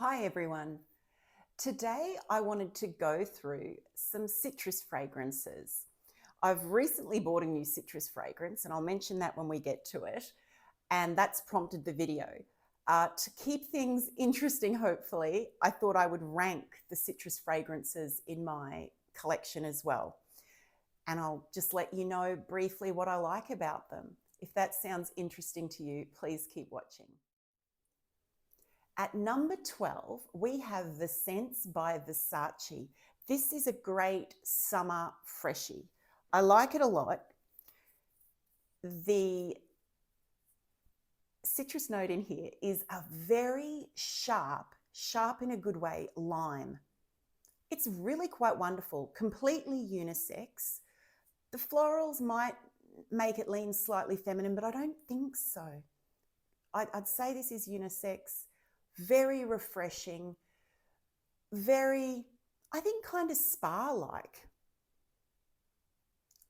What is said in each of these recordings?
Hi everyone. Today I wanted to go through some citrus fragrances. I've recently bought a new citrus fragrance and I'll mention that when we get to it. And that's prompted the video. To keep things interesting, hopefully, I thought I would rank the citrus fragrances in my collection as well. And I'll just let you know briefly what I like about them. If that sounds interesting to you, please keep watching. At number 12, we have Versense by Versace. This is a great summer freshie. I like it a lot. The citrus note in here is a very sharp in a good way, lime. It's really quite wonderful, completely unisex. The florals might make it lean slightly feminine, but I don't think so. I'd say this is unisex. Very refreshing, very, I think, kind of spa-like.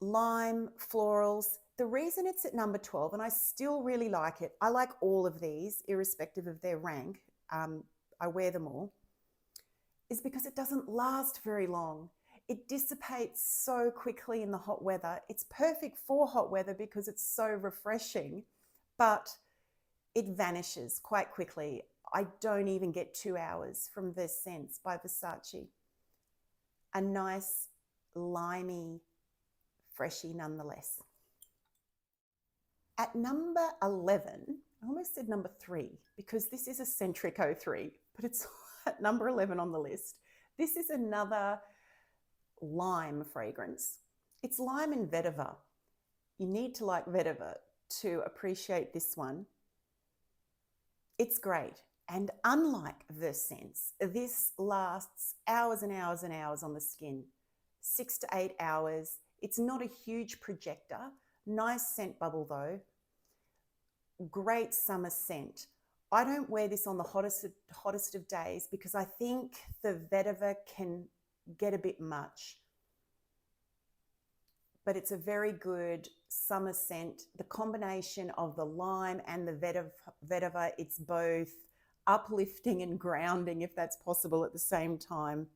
Lime, florals. The reason it's at number 12, and I still really like it, I like all of these, irrespective of their rank, I wear them all, is because it doesn't last very long. It dissipates so quickly in the hot weather. It's perfect for hot weather because it's so refreshing, but it vanishes quite quickly. I don't even get 2 hours from Versense by Versace. A nice, limey, freshie nonetheless. At number 11, I almost said number 3 because this is Escentric 03, but it's at number 11 on the list. This is another lime fragrance. It's lime and vetiver. You need to like vetiver to appreciate this one. It's great. And unlike Versense, this lasts hours and hours and hours on the skin, 6 to 8 hours. It's not a huge projector. Nice scent bubble though. Great summer scent. I don't wear this on the hottest of days because I think the vetiver can get a bit much. But it's a very good summer scent. The combination of the lime and the vetiver, it's both uplifting and grounding, if that's possible at the same time.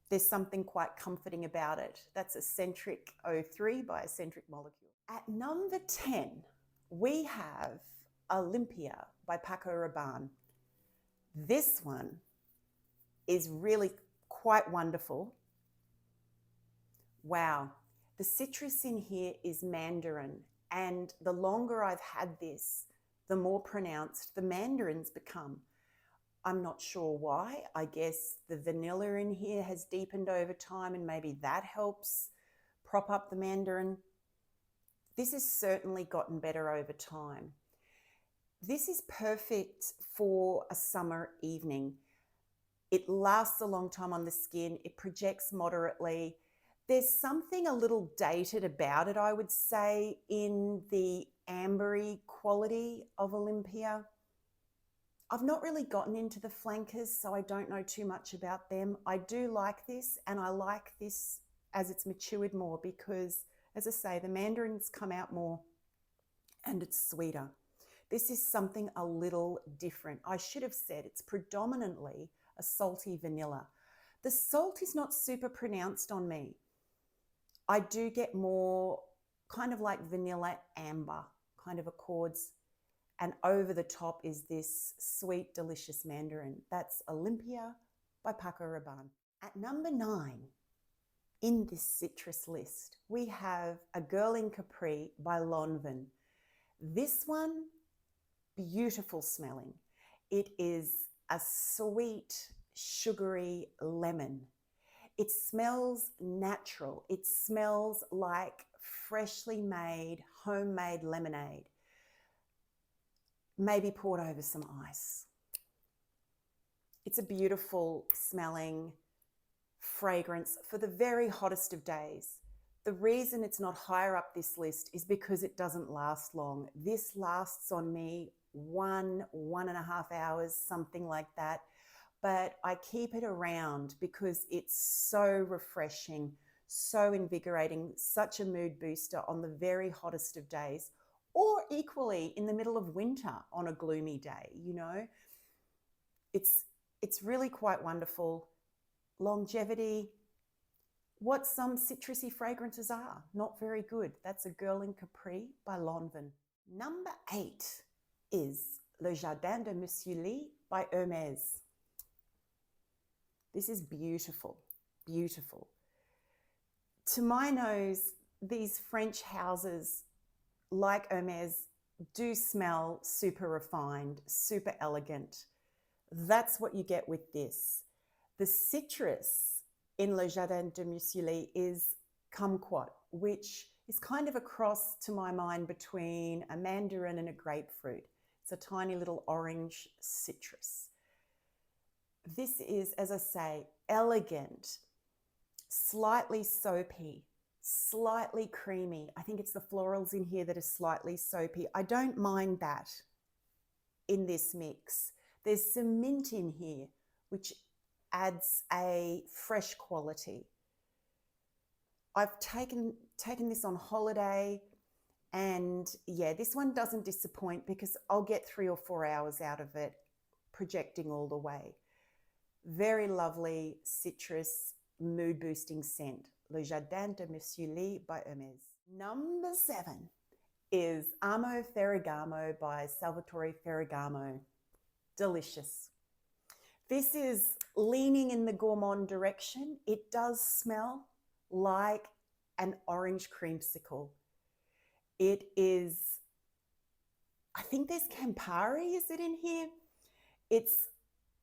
There's something quite comforting about it. That's Escentric 03 by Escentric Molecule. At number 10, we have Olympia by Paco Rabanne. This one is really quite wonderful. Wow. The citrus in here is mandarin, and the longer I've had this, the more pronounced the mandarins become. I'm not sure why. I guess the vanilla in here has deepened over time and maybe that helps prop up the mandarin. This has certainly gotten better over time. This is perfect for a summer evening. It lasts a long time on the skin. It projects moderately. There's something a little dated about it, I would say, in the ambery quality of Olympia. I've not really gotten into the flankers, so I don't know too much about them. I do like this, and I like this as it's matured more because, as I say, the mandarins come out more and it's sweeter. This is something a little different. I should have said it's predominantly a salty vanilla. The salt is not super pronounced on me. I do get more kind of like vanilla amber kind of accords, and over the top is this sweet, delicious mandarin. That's Olympia by Paco Rabanne. At number 9 in this citrus list, we have A Girl in Capri by Lanvin. This one, beautiful smelling. It is a sweet, sugary lemon. It smells natural. It smells like freshly made, homemade lemonade, maybe poured over some ice. It's a beautiful smelling fragrance for the very hottest of days. The reason it's not higher up this list is because it doesn't last long. This lasts on me 1.5 hours, something like that. But I keep it around because it's so refreshing, so invigorating, such a mood booster on the very hottest of days, or equally in the middle of winter on a gloomy day, you know. It's really quite wonderful. Longevity, what some citrusy fragrances are, not very good. That's a Girl in Capri by Lanvin. Number 8 is Le Jardin de Monsieur by Hermes. This is beautiful, beautiful. To my nose, these French houses like Hermes do smell super refined, super elegant. That's what you get with this. The citrus in Le Jardin de Monsieur is kumquat, which is kind of a cross to my mind between a mandarin and a grapefruit. It's a tiny little orange citrus. This is, as I say, elegant, slightly soapy, slightly creamy. I think it's the florals in here that are slightly soapy. I don't mind that in this mix. There's some mint in here, which adds a fresh quality. I've taken this on holiday, and yeah, this one doesn't disappoint because I'll get 3 or 4 hours out of it, projecting all the way. Very lovely citrus, mood boosting scent. Le Jardin de Monsieur by Hermes. Number 7 is Amo Ferragamo by Salvatore Ferragamo. Delicious. This is leaning in the gourmand direction. It does smell like an orange creamsicle. It is, I think there's Campari, is it in here? It's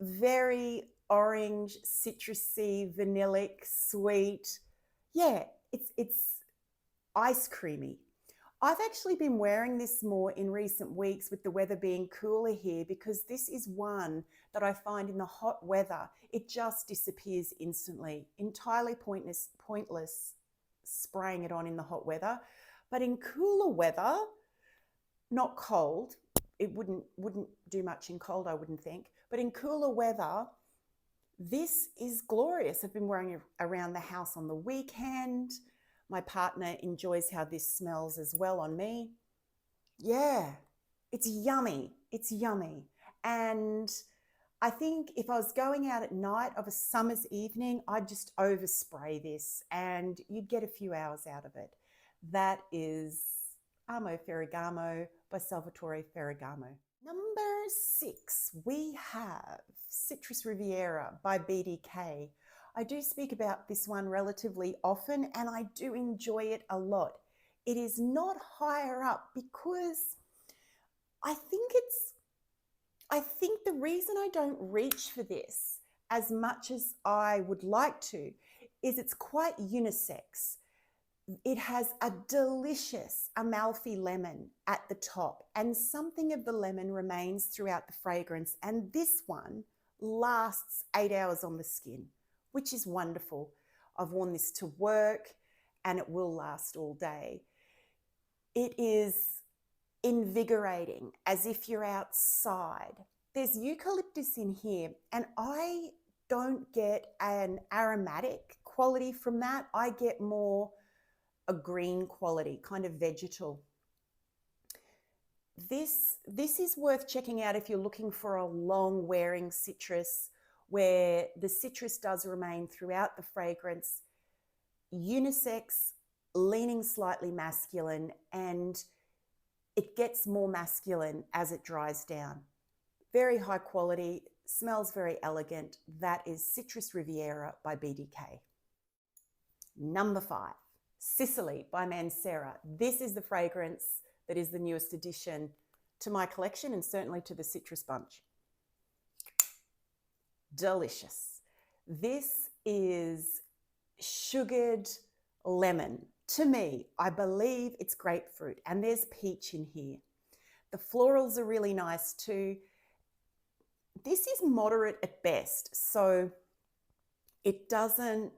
very orange, citrusy, vanillic, sweet. Yeah, it's ice creamy. I've actually been wearing this more in recent weeks with the weather being cooler here, because this is one that I find in the hot weather, it just disappears instantly. Entirely pointless spraying it on in the hot weather. But in cooler weather, not cold, it wouldn't do much in cold, I wouldn't think. But in cooler weather, this is glorious. I've been wearing it around the house on the weekend. My partner enjoys how this smells as well on me. Yeah, it's yummy. It's yummy. And I think if I was going out at night of a summer's evening, I'd just overspray this and you'd get a few hours out of it. That is Amo Ferragamo by Salvatore Ferragamo. Number 6, we have Citrus Riviera by BDK. I do speak about this one relatively often and I do enjoy it a lot. It is not higher up because I think the reason I don't reach for this as much as I would like to is it's quite unisex. It has a delicious Amalfi lemon at the top, and something of the lemon remains throughout the fragrance, and this one lasts 8 hours on the skin, which is wonderful. I've worn this to work and it will last all day. It is invigorating, as if you're outside. There's eucalyptus in here and I don't get an aromatic quality from that. I get more a green quality, kind of vegetal. This is worth checking out if you're looking for a long wearing citrus where the citrus does remain throughout the fragrance, unisex, leaning slightly masculine, and it gets more masculine as it dries down. Very high quality, smells very elegant. That is Citrus Riviera by BDK. Number 5, Sicily by Mancera. This is the fragrance that is the newest addition to my collection and certainly to the citrus bunch. Delicious. This is sugared lemon. To me, I believe it's grapefruit, and there's peach in here. The florals are really nice too. This is moderate at best, so it doesn't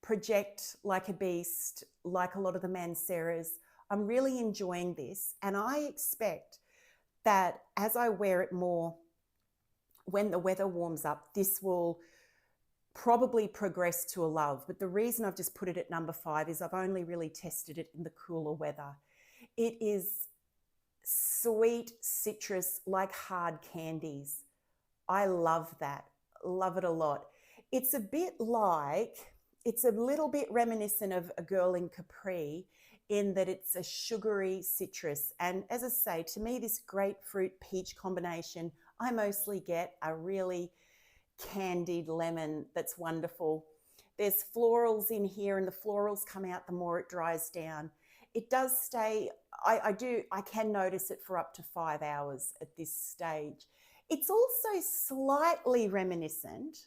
project like a beast like a lot of the Manceras. I'm really enjoying this, and I expect that as I wear it more, when the weather warms up, this will probably progress to a love. But the reason I've just put it at number 5 is I've only really tested it in the cooler weather. It is sweet citrus like hard candies. I love that. Love it a lot. It's a bit like, it's a little bit reminiscent of A Girl in Capri in that it's a sugary citrus. And as I say, to me, this grapefruit peach combination, I mostly get a really candied lemon that's wonderful. There's florals in here, and the florals come out the more it dries down. It does stay, I can notice it for up to 5 hours at this stage. It's also slightly reminiscent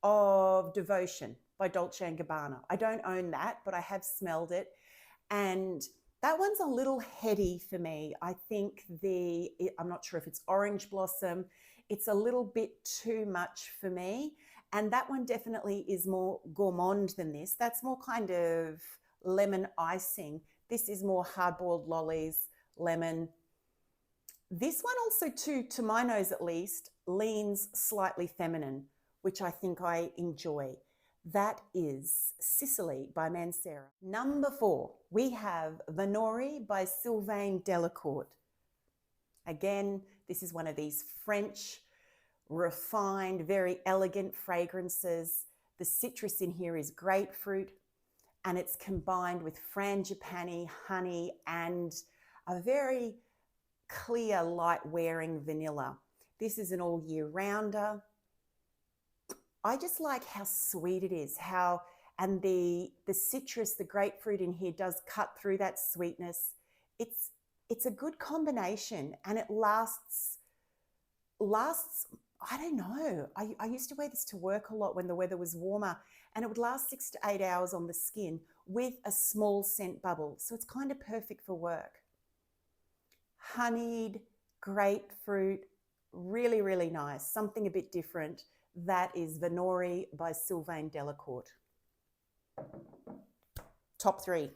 of Devotion by Dolce & Gabbana. I don't own that, but I have smelled it. And that one's a little heady for me. I think I'm not sure if it's orange blossom. It's a little bit too much for me. And that one definitely is more gourmand than this. That's more kind of lemon icing. This is more hard-boiled lollies, lemon. This one also too, to my nose at least, leans slightly feminine, which I think I enjoy. That is Sicily by Mancera. Number 4, we have Vanori by Sylvaine Delacourte. Again, this is one of these French, refined, very elegant fragrances. The citrus in here is grapefruit, and it's combined with frangipani, honey, and a very clear, light-wearing vanilla. This is an all-year-rounder. I just like how sweet it is, and the citrus, the grapefruit in here does cut through that sweetness. It's a good combination, and it lasts, I don't know. I used to wear this to work a lot when the weather was warmer, and it would last 6 to 8 hours on the skin with a small scent bubble. So it's kind of perfect for work. Honeyed, grapefruit, really, really nice. Something a bit different. That is Vanori by Sylvaine Delacourte. Top 3.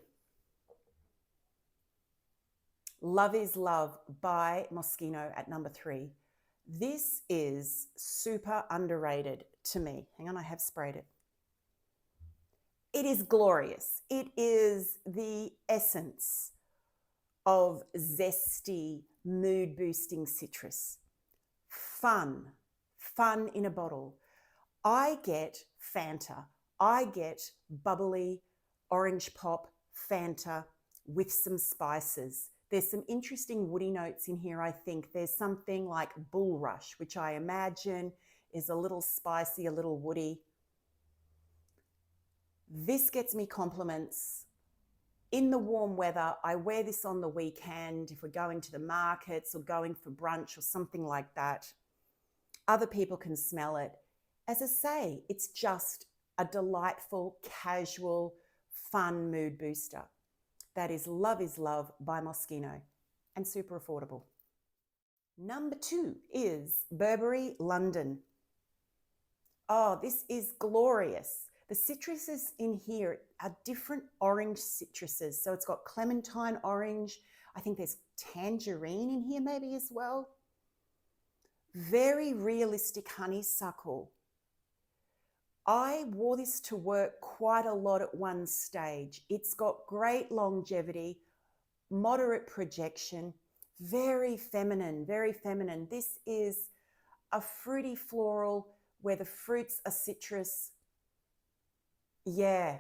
Love is Love by Moschino at number 3. This is super underrated to me. Hang on, I have sprayed it. It is glorious. It is the essence of zesty, mood-boosting citrus. Fun in a bottle. I get Fanta. I get bubbly orange pop Fanta with some spices. There's some interesting woody notes in here, I think. There's something like Bulrush, which I imagine is a little spicy, a little woody. This gets me compliments. In the warm weather, I wear this on the weekend if we're going to the markets or going for brunch or something like that. Other people can smell it. As I say, it's just a delightful, casual, fun mood booster. That is Love by Moschino, and super affordable. Number 2 is Burberry London. Oh, this is glorious. The citruses in here are different orange citruses. So it's got clementine orange. I think there's tangerine in here maybe as well. Very realistic honeysuckle. I wore this to work quite a lot at one stage. It's got great longevity, moderate projection, very feminine, very feminine. This is a fruity floral where the fruits are citrus. Yeah,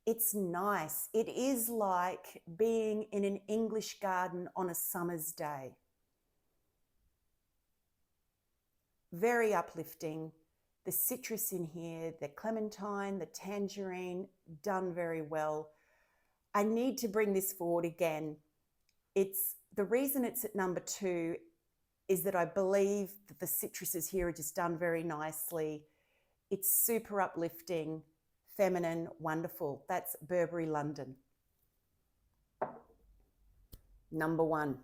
it's nice. It is like being in an English garden on a summer's day. Very uplifting. The citrus in here, the clementine, the tangerine, done very well. I need to bring this forward again. The reason it's at number 2 is that I believe that the citruses here are just done very nicely. It's super uplifting, feminine, wonderful. That's Burberry London. Number 1.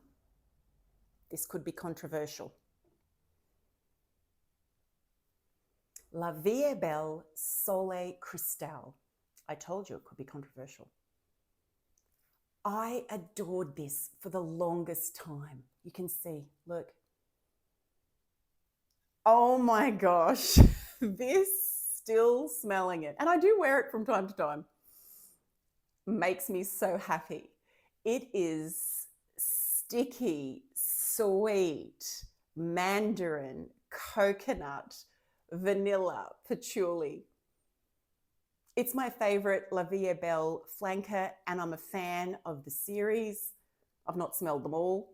This could be controversial. La Vie Belle Soleil Cristal. I told you it could be controversial. I adored this for the longest time. You can see, look. Oh my gosh, this, still smelling it, and I do wear it from time to time, makes me so happy. It is sticky, sweet, mandarin, coconut, vanilla, patchouli. It's my favorite La Vie Belle flanker, and I'm a fan of the series. I've not smelled them all.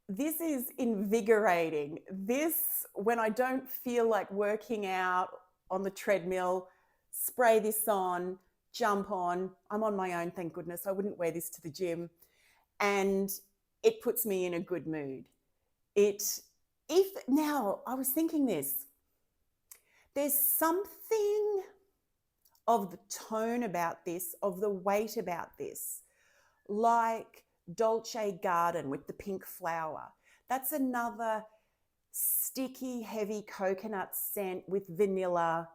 This is invigorating. This, when I don't feel like working out on the treadmill, spray this on, jump on. I'm on my own, thank goodness. I wouldn't wear this to the gym. And it puts me in a good mood. Now, I was thinking this. There's something of the tone about this, of the weight about this, like Dolce Garden with the pink flower. That's another sticky, heavy coconut scent with vanilla.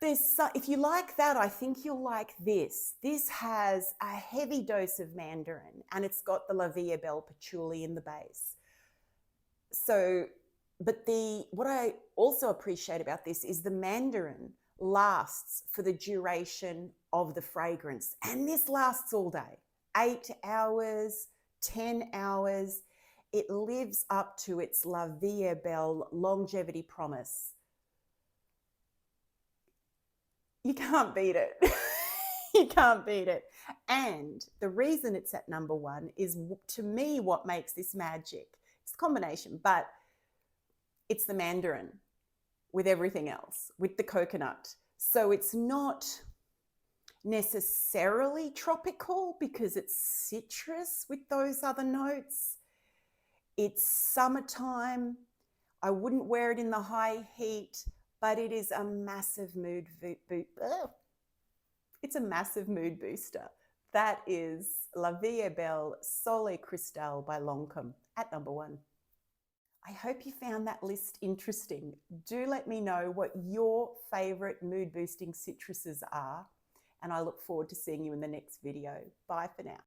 If you like that, I think you'll like this. This has a heavy dose of mandarin, and it's got the La Vie Belle patchouli in the base. So, but what I also appreciate about this is the mandarin lasts for the duration of the fragrance, and this lasts all day. 8 hours, 10 hours. It lives up to its La Vie Belle longevity promise. You can't beat it. You can't beat it. And the reason it's at number one is, to me, what makes this magic. It's a combination, but it's the mandarin with everything else, with the coconut. So it's not necessarily tropical because it's citrus with those other notes. It's summertime. I wouldn't wear it in the high heat, but it is a massive mood It's a massive mood booster. That is La Vie Belle Soleil Cristal by Lancôme at number one. I hope you found that list interesting. Do let me know what your favorite mood boosting citruses are, and I look forward to seeing you in the next video. Bye for now.